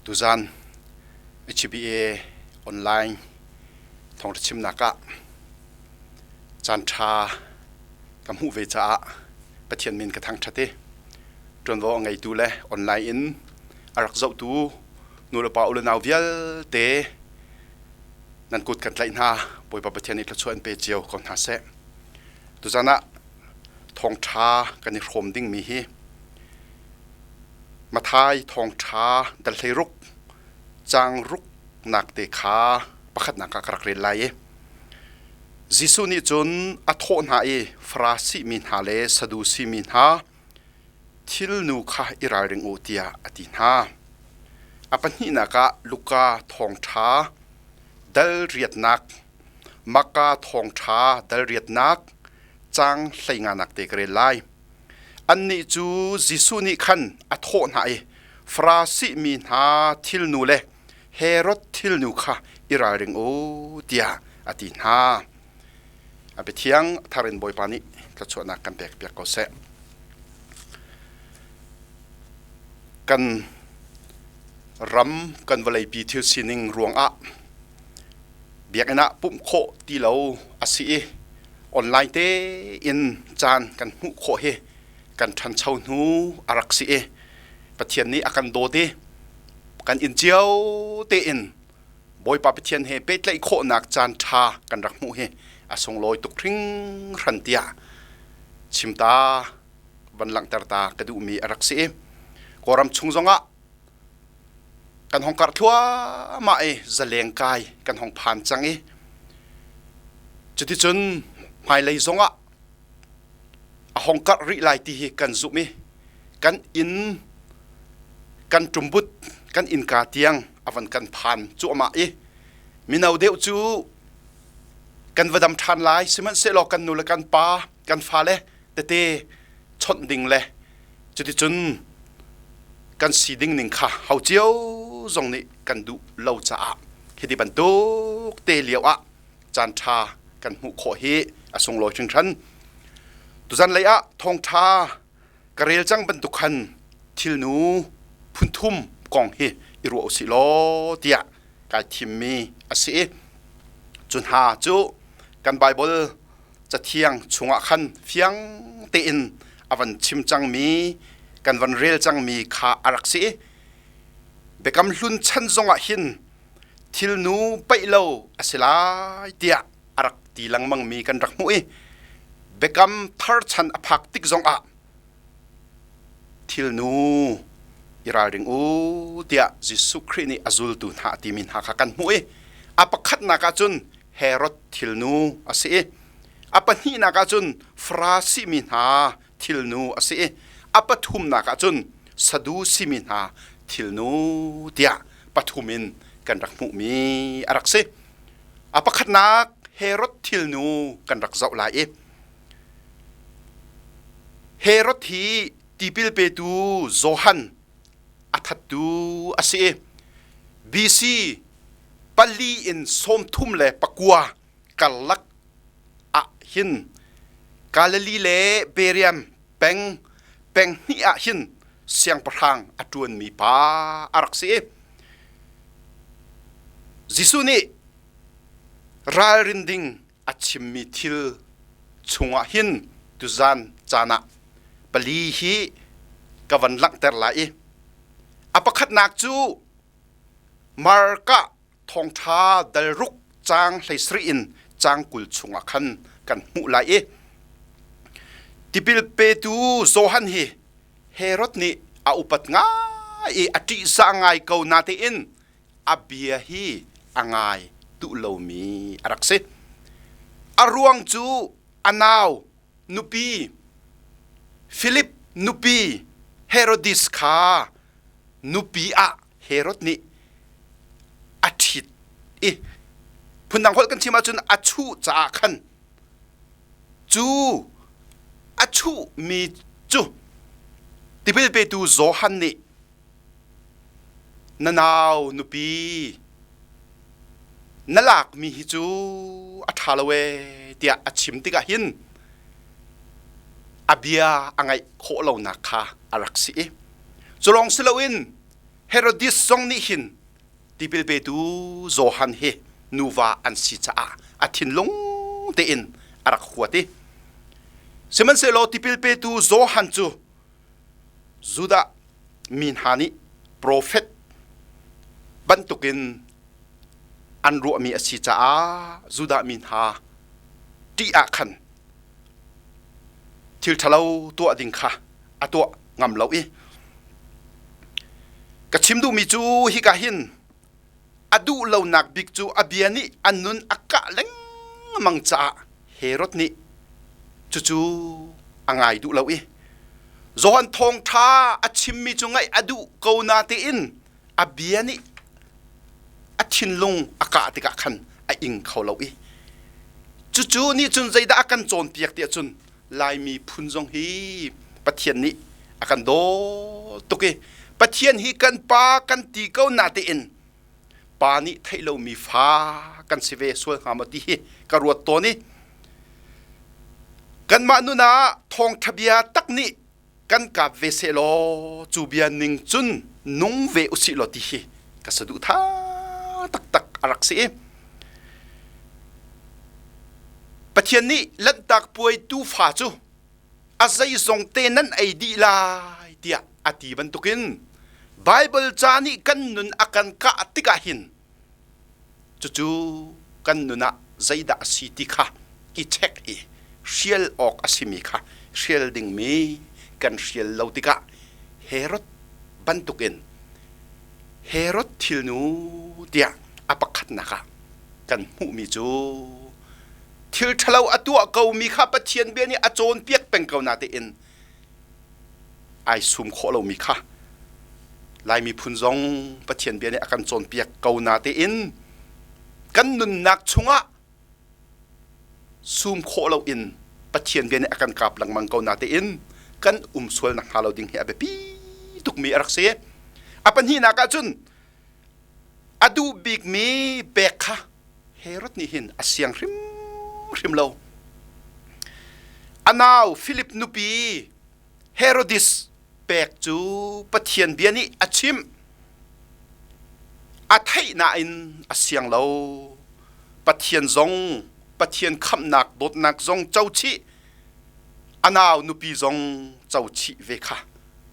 ตุจัน HBA ออนไลน์ทองชิมนักะจันทรากำหูเวจ้าประเทศมินกระทั่งชัดเจจนว่าไงดูแลออนไลน์อินอารักเจ้าตูนูรปาอุลนาวเวลเตนั่นกุดกันไหลนาบอยปประเทศนี้ละชวนเปเจียวก่อนหาเสตุจันนะทองชากันในโรมดิ้งมีฮีมาทายทองชาดัลเทรุกจางรุกนักเตขาประคัดนักกระเรียนไลจิสุนิจนอัทโอนหาฟราสิมินหาเลสดูสิมินหาทิลนูคาอิราริงโอเตียอตินหาอปันหินักะลูกาทองชาดัลเรียดนักมักกาทองชาดัลเรียดนักจางไลงานักเตกเรียนไลอันนี้จูจิสุนิขันอัทโอนหาฟราสิมินหาทิลนูเลเฮรถทิลนูคาอิราริงโอเตียอตินหาอาเปเทียงทารินบอยปานิกระชวนักกันเปียกเปียกก็เสกันรำกันวลัยปีทิลซินิงรวงอะเบียกนะปุ่มโคตีเหลาอาศัยออนไลน์เตอินจานกันหุโคเฮกันทันเช่าหูอารักษีประเทศนี้อากันโดเดกันอินเจียวเตอินบอยปาประเทศเฮเป็ดไลโคนักจานชากันรักมูเฮอาทรงลอยตุกทิ้งรันเตียชิมตาวันหลังตาตากระดูมีอารักษีกอรำชุงจงะกันห้องกัดทัวมาจะเลี้ยงกายกันห้องผ่านจังจุดที่จนไม่เลยจงะห้องกัดริไลตีกันจุมีกันอินกันจุมบุตกันอินกาเตียงอวันกันผ่านจุมามีนาวเดียวจูกันวดำทานลายสิมันเสลอกันนูละกันปากันฟ้าเล่เตชนดิ่งเล่จุดที่จนกันสีดิ่งหนึ่งค่ะเฮาเจียวจงนี้กันดูเล่าจ้าเฮดิบันตุกเตเลียวจานชากันหูโคเฮทรงลอยชิงชันตุจันเลยทองชากระเรียลจังบรรทุกันทิลนูพุ่นทุ่มกองเฮอิรัวสิโลเตียกายทิมมีอาศัยจุนหาจูกันไบเบิลจะเที่ยงชงขันเฟียงเตินอวันชิมจังมีกันวันเรียลจังมีขาอารักษีเบกำลุนชันจงหินทิลนูไปเลวอาศัยลายเตียอารักตีลังมังมีกันรักมุ้ยเบกำทาร์ชันอภักติกจงทิลนูอิราริงโอเตียจิสุครีนีอาซุลตุนหาติมินหากันมุ้ยอภักขัดนักจุนเฮรถทิลนูอาศัยอปันหีนักจุนฟราสิมินหาทิลนูอาศัยอปัทุมนักจุนสดูสิมินหาทิลนูเตียปทุมินกันรักมุมีอารักษีอภักขัดนักเฮรถทิลนูกันรักเจ้าลายเฮรถที่ตีปิลเปตูโจฮันอัฐตูอาศัยบีซีปัลลีอินสมทุ่มเลปกัวกัลลักอะหินกาลลีเลเบเรียมเป็งนี่อะหินเสียงประทังอจวนมีปาอารักษีจิสุนีรารินดิงอัชิมมิทิลชงอะหินตุจันจานะปลีฮีกวันลักเตอร์ไลอปขัดนักจูมาร์กะทองชาดลรุกจางไลสรีอินจางกุลชงขันกันมุไลติปิลเปตูโซฮันฮีเฮรถนี้อาอุปัตง่ายอจิสังไงเกานาเตอินอาเบียฮีอ่างไงตุโลมีอารักษิอารวงจูอานาวนุปีฟิลิปนุปีเฮโรดิสคานุปีเฮรถนี้อาทิตพุนดังคนกันที่มาจนอาชูจากขันจูอาชูมีจูติเปเปตูโจฮันนี่นาวนุปีนลักมีฮิจูอัฐาลเวเตียอาชิมติกาหินอาเบียอังไงโคโลนักคาอารักษีจุลองสิลวิน Herodis song ni hin tipil pe tu zohan he nuwa an si cha athin long te in arak khuati seman se lo tipil pe tu zohan chu Juda min hani prophet bantukin an ru mi asi cha Juda min ha ti a khan thil thalo to ading kha ato ngam lo e ka chimdu mi chu hi ka hin adu lo nak bik chu abiani annun akka leng mang cha Herod ni chu chu angai du lo e zohan thong tha achim mi chu ngai adu ko na te in abiani athin lung aka te ka khan a ing khau lo e chu chu ni chun zaida akan chon piak te chun lai mi phun jong hi pathian ni akan do tuke pathian hi kan pa kan ti ko na te in pa ni thailo mi fa kan sive sual hamati hi karuat to ni kan ma nu na thong thabia tak ni kan ka veselo chubia ning chun nung ve usi lo ti hi kasadu tha tak tak arak se pathian ni lan tak puai tu fa chu azai zong te nan ai di lai tia ati ban tukin Bible chani kan nun akan ka atika hin chu kan nuna zaida asiti kha ki check e shiel ok asimi kha shiel ding me kan shiel lautika Herod bantukin Herod thilnu tia apakhat naka kan hu mi chu thil thalau atua kau mi kha pathian be ni achon piak peng kau na te in ai sum kho lo mi kha lai mi phun zong pathian be ni akan chon piak kau na te in kan nun nak chunga sum kho lo in pathian be ni akan kap lang mang kau na te in kan sual na halo ding he abe pi tuk mi arak se apan hi na ka chun adu big mi bekha Herod ni hin asyang rim lo anaw Philip nupi Herodis pek chu pathian biani achim athai na in asyang lo pathian zong pathian kham nak dot nak zong chauchi anaw nupi zong chauchi vekha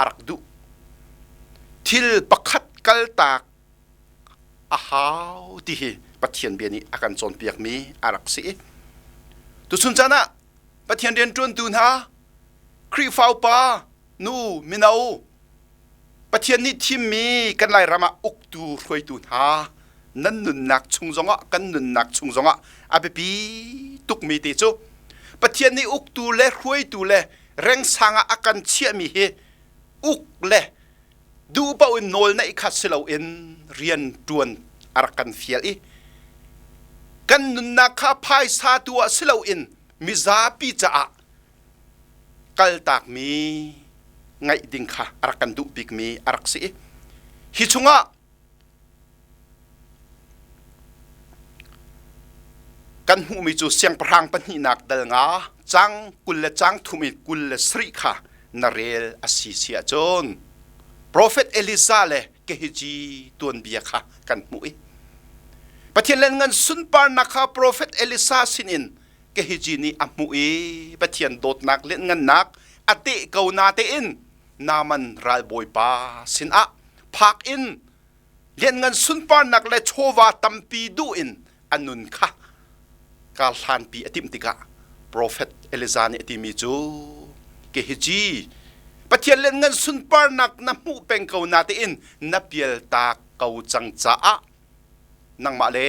arak du thil pakhat kal tak ahaw ti hi pathian biani akan chon piak mi arak si tu sun chana pathian den tun tun ha kri fau pa nu minau pathian ni thim mi kan lai rama uk tu roi tun ha nan nun nak chung zonga kan nun nak chung zonga abe pi tuk mi te chu pathian ni uk tu le roi tu le reng sanga akan chia mi he uk le du pa un nol na ikhat selo in rian tuan arakan fiel i kan nun na kha phai sa tua silo in miza pi cha a kal tak mi ngai ding kha arakan du big mi arak si hi chunga kan hu mi chu siang prang pan hi nak dal nga chang kul le chang thumi kul le sri kha narel asi sia chon prophet Elisa le ke hiji tuan bia kha kan mu i pathian len ngan sun par nakha prophet Elisa sinin ke hiji ni amu e pathian dot nak len ngan nak ate kau na te in naman ral boy pa sin a phak in len ngan sun par nak le chowa tampi du in anun kha kal han pi atim tika prophet Elisa ni atimi chu ke hiji pathian len ngan sun par nak na mu peng kau na te in na piel ta kau chang cha a nang ma le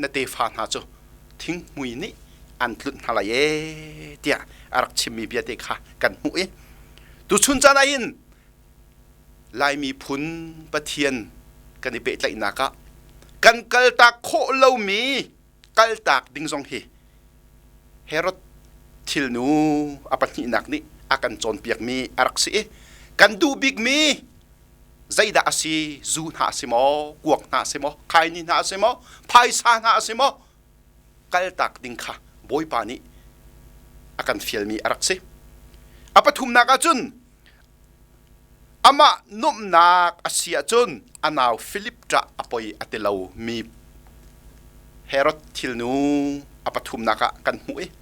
na te fa na chu thing mui ni an tlut hala ye tia arak chimi bia te kha kan hu e tu chun chana in lai mi phun pathian kan i pe tlai na ka kan kal ta kho lo mi kal tak ding jong hi Herod thil nu apan hi nak ni akan chon piak mi arak si kan du big mi zaida asi zu na simo kuak na simo khai ni na simo phai sa na simo kal tak ding kha boy pa ni akan fiel mi arak si apathum na ka chun ama num nak asia chun anaw Philip tra apoi atelo mi Herod thilnu apathum naka kan hui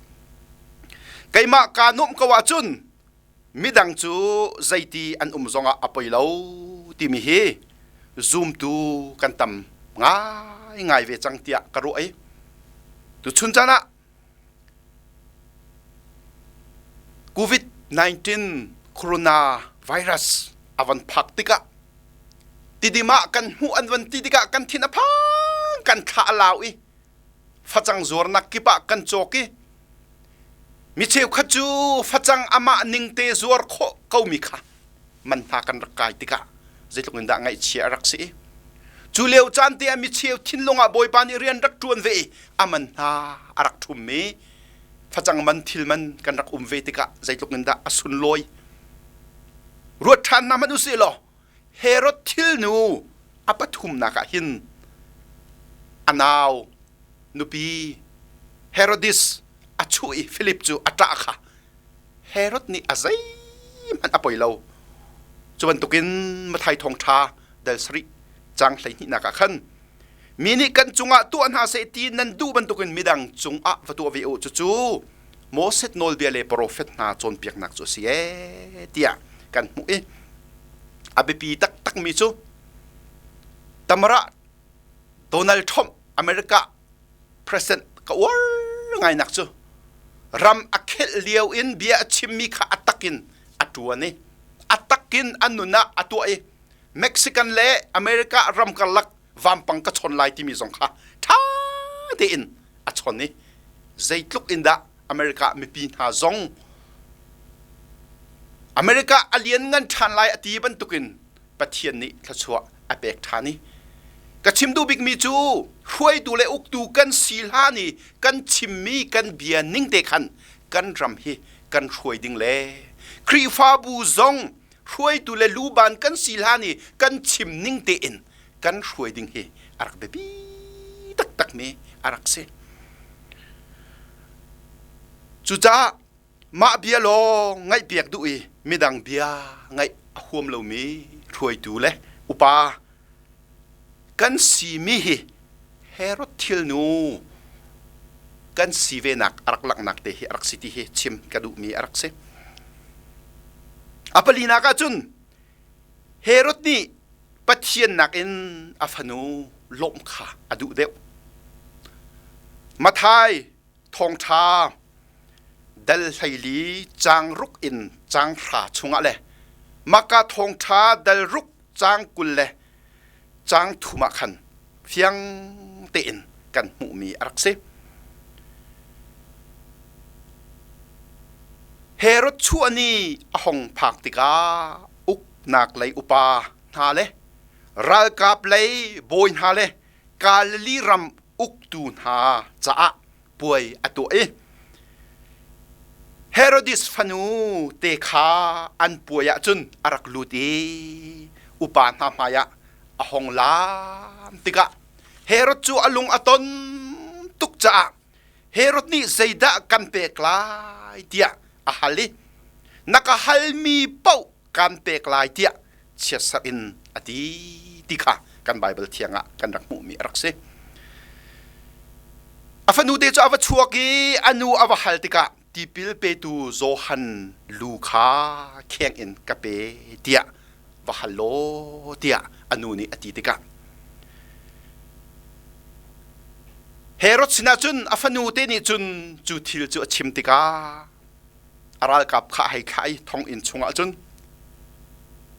kaima ka num kawa chun midang chu zaiti an zonga apoi lo ti mi hi zoom tu kan tam ngai ve chang tia karu ai tu chun chana COVID-19 coronavirus avan phaktika tidima kan hu anwan tidika kan thina phang kan kha lawi phachang zor nak kipa kan choki mi cheu khachu phachang ama ningte zor kho kaumi kha man tha kan rakai tika zeitlung da ngai chia raksi chuleu chante mi cheu thinlonga boipani rian rak tuan ve aman ha arak thum me phachang man thil man kan rak ve tika zeitlung da asun loi ruat than na man usilo Herod thil nu apathum naka hin anaw nupi Herodis achui Philip chu ataka Herod ni azai man apoi lo chuan tukin mathai thong tha dal sri chang hlei ni naka khan mini kan chunga tu an ha se ti nan du ban tukin midang chung a vatu ve o chu chu Moset nol biale prophet na chon piak nak chu sie tia kan mu e abepi tak tak mi chu tamara Donald Trump America president ka war ngai nak chu ram akhel liau in bia chimmi kha atakin atuani atakin anuna atuai Mexican le America ram kalak vampang ka chon lai ti mi zong kha tha de in achoni zeitluk inda America mi pin ha zong America alien ngan than lai ati ban tukin pathian ni thachua apek thani kachim du big mi chu huai tu le uk tu kan sil ha ni kan chimmi kan bia ning te khan kan ram hi kan huai ding le kri fa bu zong huai tu le lu ban kan sil ha ni kan chim ning te in kan huai ding hi arak be bi tak tak me arak se chu cha ma bia lo ngai piak du i midang bia ngai huam lo mi huai tu le upa kan si mi hi Herod thil nu kan si ve nak arak lak nak te hi arak siti hi chim kadu mi arak se apalina ka chun Herod ni pathian nak in afanu lom kha adu deu mathai thong tha dal thaili chang ruk in chang thra chunga le maka thong tha dal ruk chang kul le chang thuma khan fiang te in kan mu mi arak se Herod chu ani ahong phak tika uk nak lei upa ha le ral kap lei boin ha le kal li ram uk tu ha cha puai atu e Herodis fanu te kha an puaya chun arak luti upa na maya ahong lam tika Herod chu alung aton tuk cha Herod ni zaida kan pe klai tia ahali nakahalmi pau kan pe klai tia chesa in ati tika kan Bible thianga kan rak mu mi rakse afanu de chu awa chuaki anu awa haltika tipil pe tu zohan lukha kheng in kape tia wa hallo tia anu ni ati tika Herod sinachun afanu te ni chun chu thil chu achim tika aral kap kha hai khai thong in chunga chun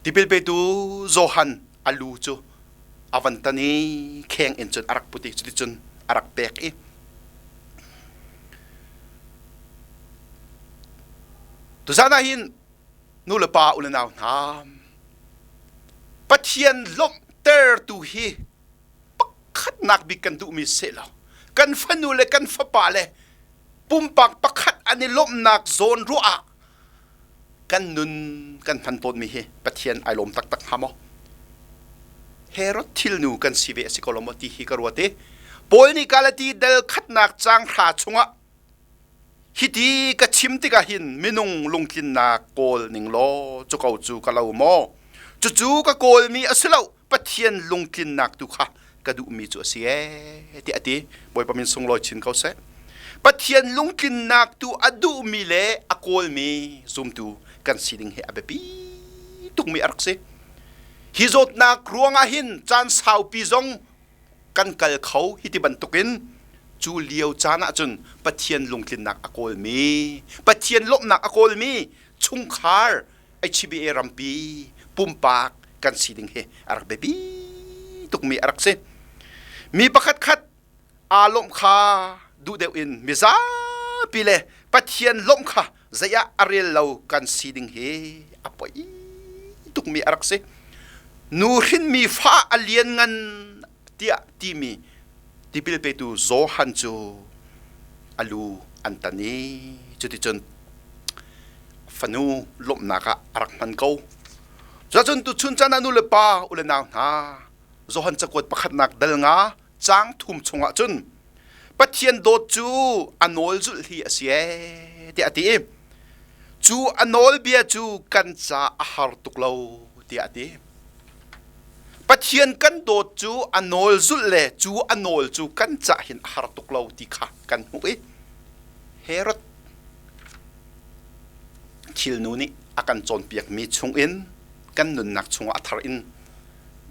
tipil pe tu zohan alu chu avantani kheng in chun arak puti chu chun arak pek e tu sana hin nulapa ulanaw nam pathian lom ter tu hi pakhat nak bi kan du mi selo kan fanu le kan fapa le pumpak pakhat ani lom nak zon ru'a kan nun kan phanpon mi hi pathian ai lom tak tak hamo Herod thil nu kan sive sikolomo ti hi karwate polni kalati dal khat nak chang kha chunga hiti ka chimti ka hin minung lungkin na kol ning lo chukau chu kalau mo จู่ๆก็โกลมีอสเลาปะเทียนลงกินนักตุค่ะกระดูมีจัวเสียที่อดีบอยประมินทรงลอยชินเขาเสปะเทียนลงกินนักตุอดูมีเล่อโกลมีซุมตุกันสิดิงเฮอเบปีตุกมีอักเสฮิโจดนักรวงอาหินจานสาวปีจงกันกัลเขาฮิติบันตุกินจูเลียวจานะจนปะเทียนลงกินนักอโกลมีปะเทียนลบนักอโกลมีชุงคาร์ไอชิบีเอรัมปีปุ่มปากกันสิดิงเฮอารักเบบีตุกมีอารักเซมีประคัดคัดอารมณ์คาดูเดวินมิซาปีเลปะเทียนลมคาจะยาอารีเลากันสิดิงเฮอปอยตุกมีอารักเซนูรินมีฟ้าอเลียนงันเตียตีมีที่พิลเปตูโซฮันจูอาลูอันตานีจุดที่จนฟนูลมนักอารักมันเขาจะจนตุชุนจานานุเลปาอุเลนาวนาโซฮันจะกดประคัดนักเดลงาจางทุ่มชงจนปะเทียนโดจูอันโนลจุลฮีเสียที่อดีจูอันโนลเบียจูกันจะอาหารตุกเลาที่อดีปะเทียนกันโดจูอันโนลจุลเลจูอันโนลจูกันจะเห็นอาหารตุกเลาที่ขากันหุยเฮรตคิลนูนี่อากันจนเปียกมีชงอินกันนุนนักชงอัทริน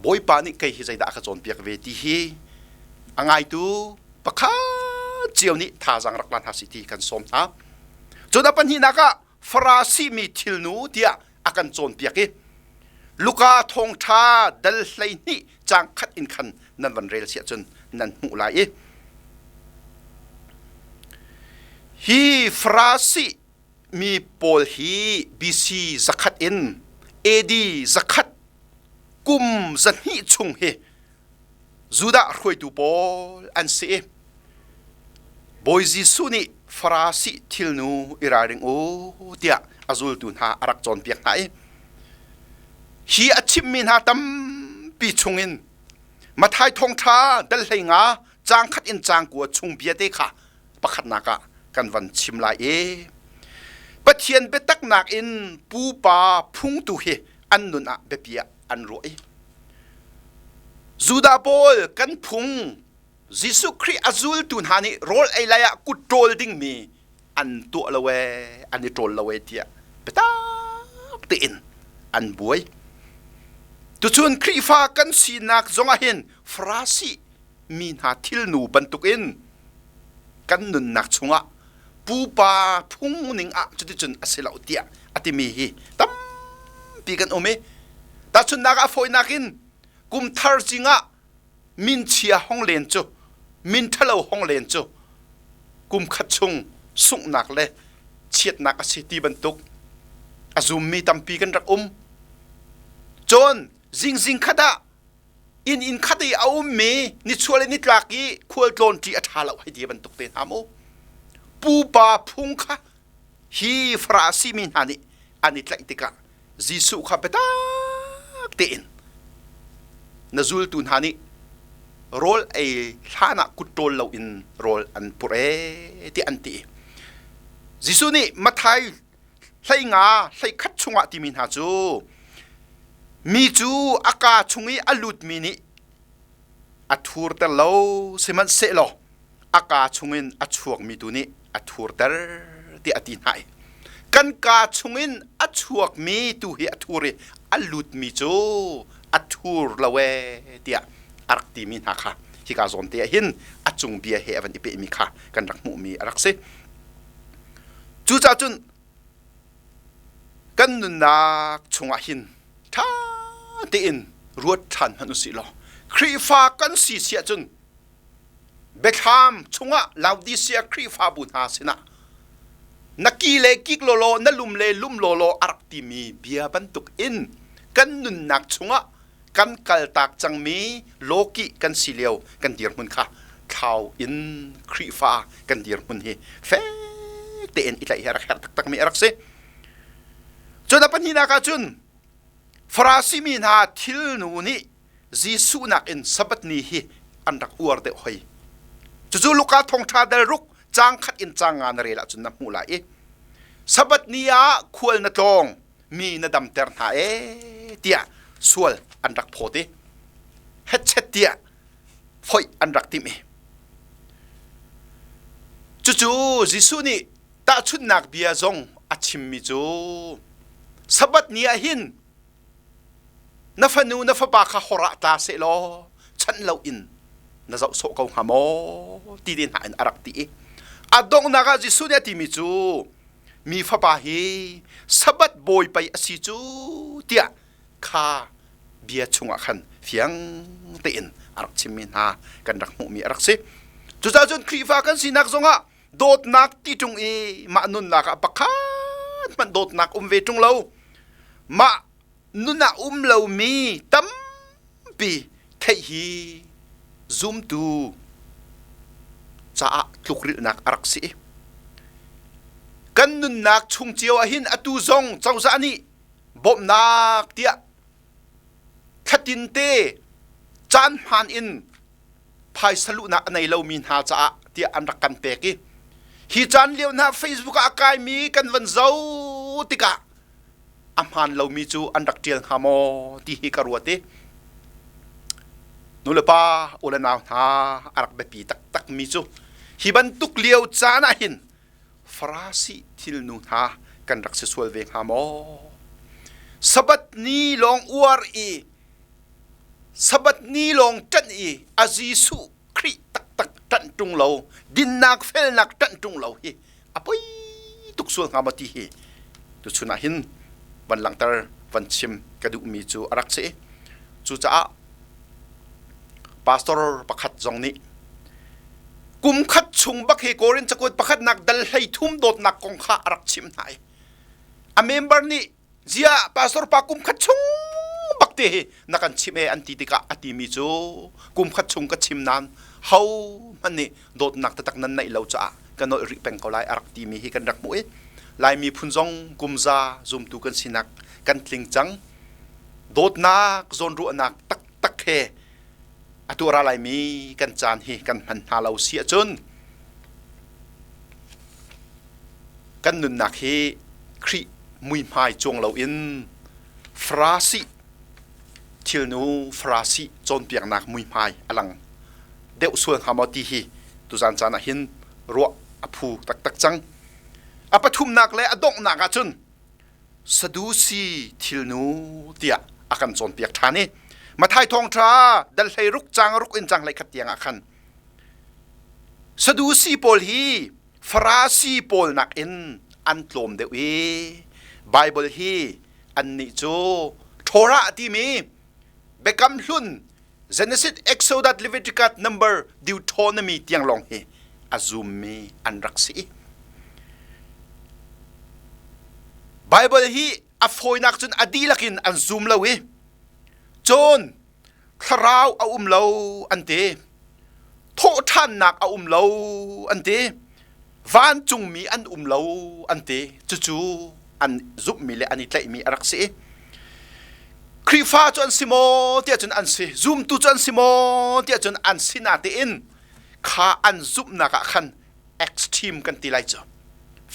บอยปานี่ใครฮิใจด่าขจรเปียกเวทีฮีอังไงตูปะข้าเจียวนี่ท่าจังรักลันหาสิทีกันสมนะจนปัญหานักฟราซีมีทิลนูเดียอากันจนเปียกลูกาทงชาดัลไลนี่จางคัดอินคันนันวันเรลเสียจนนันหูไหลฮีฟราซีมีโพลฮีบีซีจักขัดอินเอดีจักขัดกุมจันฮิชุงเฮจูดารวยดูโพลอันเซ่บอยจิสุนีฟราซีทิลนูอิราริงโอเดียอาจูลตุนหาอารักจอนเปียกไหนฮีอาชิมมินหาตัมปีชงอินมาไทยทงชาดัลไลงาจางขัดอินจางกัวชงเบียเดค่ะประคัดนักกันวันชิมลายปะเทียนเบตักนักอินปูปาพุงตุเฮอันนุนอะเบปียอันรวยจูดาโบลกันพุงยิสุครีอาจูลตุนหานี่โรลไอไลอะกุโตลดิ้งมีอันตัวละเวอันนี้โตลละเวเทียเบตักตีนอันบวยตุชวนครีฟ้ากันสีนักจงอาเห็นฟราซีมีนาทิลนูบันตุกอินกันนุนนักชงอะปูปาพุงนิงอะจุดจนอาศัยเราเตียอติมีฮีตั้มปีกันโอเมแต่ชนนักอาฟอยนักินกุมทาร์จิงะมินเชียห้องเลนจูมินทะเลห้องเลนจูกุมขัดชงสุกนักเลยเฉียดนักอาศัยตีบรรทุกอาซุมมีตั้มปีกันรักจนจิงขดาอินขดาเอาเมนิชวลนิตลักีควรโดนที่อัฐาเราให้ดีบรรทุกเต็นหามูปูปาพุงค่ะฮีฟราซีมินอันนี้ตละอิติกะจิสุขเปตักเต็นนจูลตุนหานี่โรลไอฐานะกุตโตลเราอินโรลอันปุเรที่อันตีจิสุนี่มาไทยใส่งาใส่คัดชงะที่มินหาจูมีจูอากาชงอีอลุดมินิอัทูร์ตะเลาเสมันเสลออากาชงอินอัชวกมีตัวนี้อัทูร์ตะที่อตินายกันกาชงอินอัชวกมีตัวเฮอัทูร์อลุดมีจูอัทูร์ละเวเตียอารักตีมินหาค่ะที่กาซอนเตียหินอัจงเบียเฮวันอิเปมิค่ะกันรักมุมีอารักเซจูจ่าจุนกันนุนักชงอาหินท่าตีอินรวดทันมนุษย์ลอครีฟ้ากันสีเสียจุนเบคแฮมชงะลาวดิเซียครีฟ้าบุญหาสินะนักกีเลกิกโลโลนัลุมเลลุมโลโลอารักตีมีเบียบันตุกอินกันนุนักชงะกันกัลตักจังมีโลกิกันสีเลียวกันเดียร์มุนค่ะข่าวอินครีฟ้ากันเดียร์มุนเฮเฟกเตอินอิไลเฮรักตักมีอารักเซจนปัญหานักจุนฟราซิมินาทิลนูนี่จิสุนักอินสับนี้ฮีอันรักอวดเดหอยจู่ๆลูกค้าทงชาเดรุกจางขัดอินจางงานเรล่จุนนับมูลายสับนี้ควรนัดลงมีนัดดำเตอร์หาเตีย ส่วนอันรักโพธิเฮ็ดเช็ดเดียฝอยอันรักติมีจู่ๆจิสุนี่ตาชุดนักเบียจงอาชิมมิจูสบัดนี้หินนัฟนูนัฟบาคาฮระตาเสลอฉันเล่าอินน่าจะโศกเอาหามอตีดินหาอินอารักตีอดงนักจิสุนี่ติมิจูมีฟบาฮีสบัดบอยไปอสิจูเตียข้าเบียชงขันเฟียงเตียนอารักชิมินหากันรักมุมีอารักสิจู่ๆจนครีฟ้ากันสินักจงฮะโดดนักที่จงมานุนนักปักขันมันโดดนักเวจงเรามานุนนักเรามีตั้มปีเทียซูมตูจะลุกรินักอารักสิกันนุนนักชุงเจียวหินอตุซงเจ้าสานีบ่มนักเตียขัดินเตจานพันอินภายสลุนักในเรามีหาจะเตียอันรักกันเปกิฮิจานเลียวนะเฟซบุ๊กอากายมีกันวันเจ้าติกะอัมฮันเรามีจูอันรักเจียงฮามอที่ฮิการวตินุลปาอุลนาวนาอารักเบปีตักมีจูฮิบันตุกเลียวจานะหินฟราสิทิลนูนากันรักเสสวลเวงฮามอสบัดนี้ลองอวร์สบัดนี้ลองจันอาจิสุคริตักจันจุงเราดินนักเฟลนักจันจุงเราฮีอภัยตุกส่วนฮามาตีฮีตุชุนาหินวันหลังตาวันชิมกระดูมีจูอารักเสจูจ้าพาสตอร์ประคัดจงนี้กุมขัดชุงบักเฮโกรินจะกดประคัดนักดัลให้ทุ่มโดดนักกองข้าอารักชิมไหนอเมมเบอร์นี้เจียพาสตอร์ปากุมขัดชุงบักเตะนักกันชิมอันติติกะอติมีจูกุมขัดชุงกัดชิมนั้นเฮามันนี่โดดนักตักนั้นในเราจ้ากันโนริเป็นเขาไล่อารักตีมีให้กันรักมวยลายมีพุ่นจงกุมซาซุมตูกันสินักกันทลิงจังโดดนักโซนรัวนักตักเฮอตัวอะไรมีกันจานฮีกันพันหาเราเสียจนกันนุนนักเฮครีมุยไม้จงเราอินฟราสิทิลนูฟราสิจนเปียกนักมุยไม้อลังเดวส่วนหามอตีฮีตุจานจานะหินรัวอภูตักจังอปทุมนักและอดงนักจุนสะดูสีทิลนูเตียอากันจนเปียกทานีมาไทยทองทราดัลให้รุกจังรุกอินจังเลยขัดยังอาคันสะดูสีโพลฮีฟราสีโพลนักอินอันตลมเดวีไบเบิลฮีอันนี้โจโทระที่มีเบกัมลุน Genesis Exodus Leviticus Number Deuteronomy เตียงลองเฮอาซุมมีอันรักสีไบเบิลฮีอฟอยนักจนอดีลักินอันซุมเลวีจนคราวเอาเลาอันเตโทท่านนักเอาเลาอันเตวานจุงมีอันเลาอันเตจู่ๆอันซุบมีเลอันนี้เลยมีอารักสีครีฟ้าจนซิโมเตียจนอันซีซุมตูจนซิโมเตียจนอันซินาเตอินข้าอันซุบนักขันเอ็กซ์ตรีมกันตีไลจ้ะ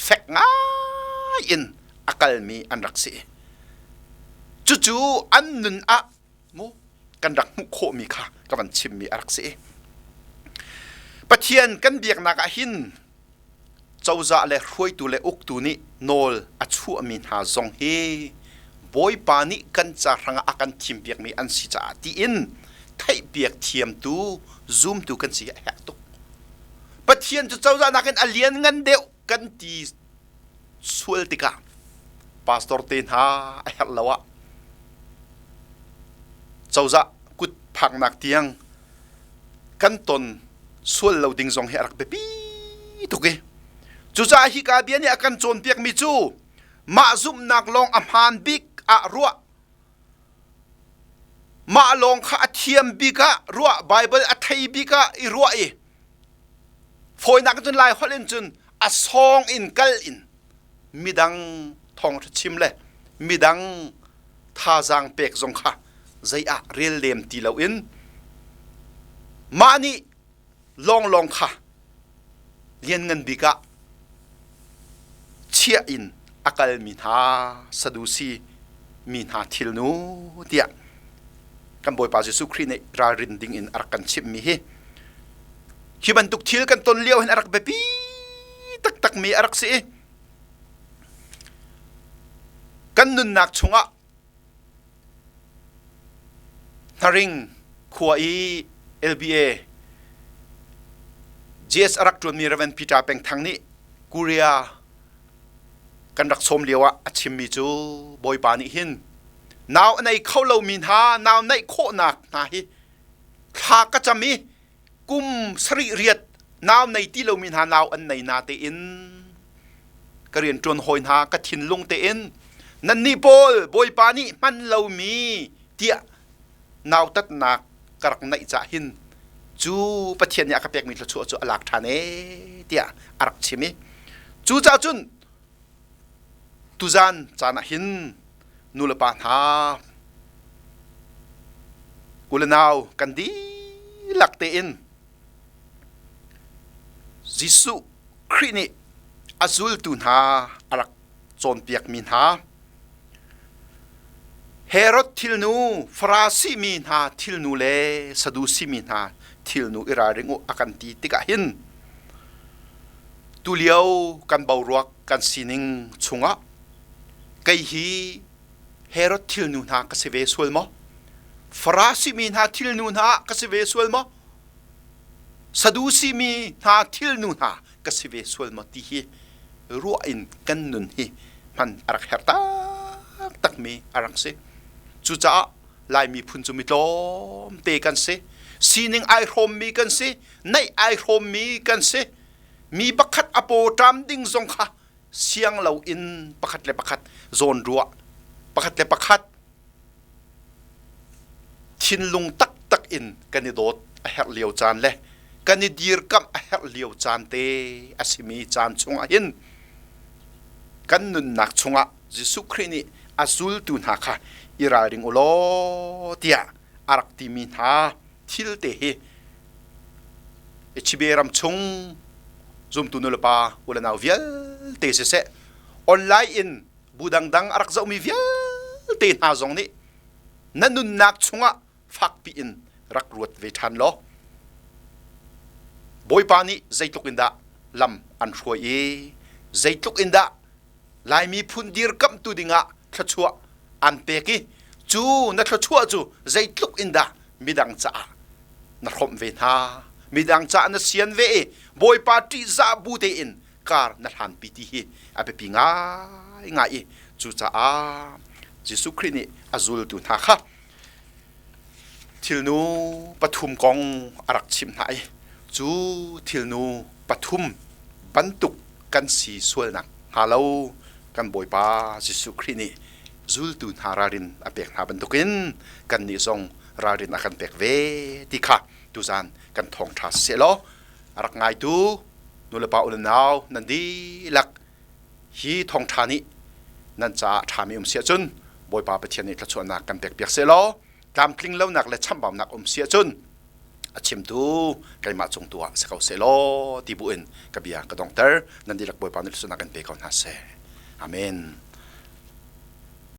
เฟกง่ายอินอักลมีอันรักสีจู่ๆอันนุนอะมูกันรักมุโคมีค่ะกับวันชิมมีอารักสีปะเทียนกันเบียกนักหินเจ้าจะเลรวยตัวเลอุกตัวนี้โนลอัชัวมีหาซองเฮบอยปานิกันจะรังอากันทิมเบียกมีอันสิจ่าตีอินไทยเบียกเทียมตูซูมตูกันสิแหกตุกปะเทียนจะเจ้าจะนักกันอเลียนเงินเดียวกันตีสวลติกาพาสตอร์เตนหาไอ้ฮัลโหลวะเจ้าจะกุดผักนักเตียงกันตนส่วนเราดิ้งซองเฮรักเบบี้ตุกเกจู่จ้าฮิกาเบียนี่อากันโจนเปียกมิจูมาซุมนักลองอภานบิกอะรัวมาลองข้าเทียมบิกะรัวไบเบิลอัทไทบิกะอีรัวเอฝอยนักจนลายฮอลเลนจนอซองอินกัลอินมีดังทองชิมเลยมีดังท่าจางเปกซงค่ะใจอะเรียลเลมตีเหลาอินมานี่ลองค่ะเรียนเงินบิกะเชียอินอากาลมีนาสะดูซีมีนาทิลนูเดีย กันบ่อยปาเยซูคริสต์ในรารินดิ้งอินอารักกันชิมมีฮิบันตุกทิลกันต้นเลี้ยวเห็นอารักเบปีตักมีอารักสิกันนุนนักชงะนาริงขัวอี LBA GS อารักจวนมีระเวนพิจาเป็นทางนี้กูเรียกันรักสมเลียวอะชิมมีจูบอยปานิหินนาวในเข้าเรามีหานาวในโคนักนาฮิทาก็จะมีกุมสริเรียดนาวในที่เรามีหานาวอันในนาเตอินกระเรียนจวนหอยหากระทินลงเตอินนันนี่บอยปานิมันเรามีเดียนาวตัดนักกระในจ่าหินจูประเทศเนี่ยกระเปียกมีชัวจูอลักทานเดียอารักชิมิจูจ้าจุนตุจานจานะหินนูลปานหากุลนาวกันดีหลักเตอินยิสุครินิอาซุลตุนหาอารักโจนเปียกมินหาเฮโรดทิลนูฟราซิมินหาทิลนูเลสดูซิมินหาทิลนูอิราริงอุอากันตีติกะหินตุเลียวกันเบารัวกันสินิงชุงะไกฮีเฮโรดทิลนูนหากสิเวสวลมอฟราซิมินหาทิลนูนหากสิเวสวลมอสดูซิมินหาทิลนูนหากสิเวสวลมอที่ฮีรัวอินกันนุนฮีมันอารักเฮรตักมีอารักเซจูจ้าลายมีพุนจุมิโตมเตกันเซซีนิงไอโรมมีกันเซในไอโรมมีกันเซมีปักขัดอโปตามดิ้งซงค่ะเสียงเราอินปักขัดเลปักขัดโซนรัวปักขัดเลปักขัดทินลุงตักอินกันนิโดดเฮรเลียวจานเล่กันนิดีร์กัมเฮรเลียวจานเตอสิมีจานชงอินกันนุนนักชงะยิสุครินิอาซุลตุนหาค่ะอิราริงโอโลเตียอารักติมินหาทิลเตเฮชิเบรัมชงซุมตุนุลปาอุลนาวเวียลเตเสเซออนไลน์อินบูดังอารักจะมีเวียลเตนหาจงนี้นั่นนุนนักชงะฟักปีอินรักรวดเวทันโลบอยปานีใจตุกินดาลำอันช่วยใจตุกินดาลายมีพุนดีร์กัมตุดิงะทชัวอันเปกิจูนัทชัวจูใจตุกินดามิดังจ้านรมเวนามิดังจ้านเสียนเวบอยปาติซาบูเตอินการนัทหันปิติฮีอเปปิงายจูจ้าจิสุครินิอาซุลตุนาค่ะทิลนูปฐุมกองอารักชิมไหนจูทิลนูปฐุมบรรทุกกันสีสวยนักฮาโลกันบอยปาจิสุครินิซุลตุนหารารินอเปกหาบรรทุกินกันนิซงรารินอากันเปกเวติค่ะตุจานกันทองทัสเซโลอารักไงตูนุลปาอุลนาวนันดีหลักฮีทองทานินันจะทามีเสียจุนบอยปาไปเทียนนิทชวนักกันเปกเปียกเซโลกามพลิงเล่าหนักและช่ำบ่าวหนักเสียจุนอาชิมตูไกมาจงตัวสกาวเซโลตีบุอินกับเบียกระดองเตอร์นันดีหลักบอยปานิลสุนักกันเปกอนฮาเซอาเมน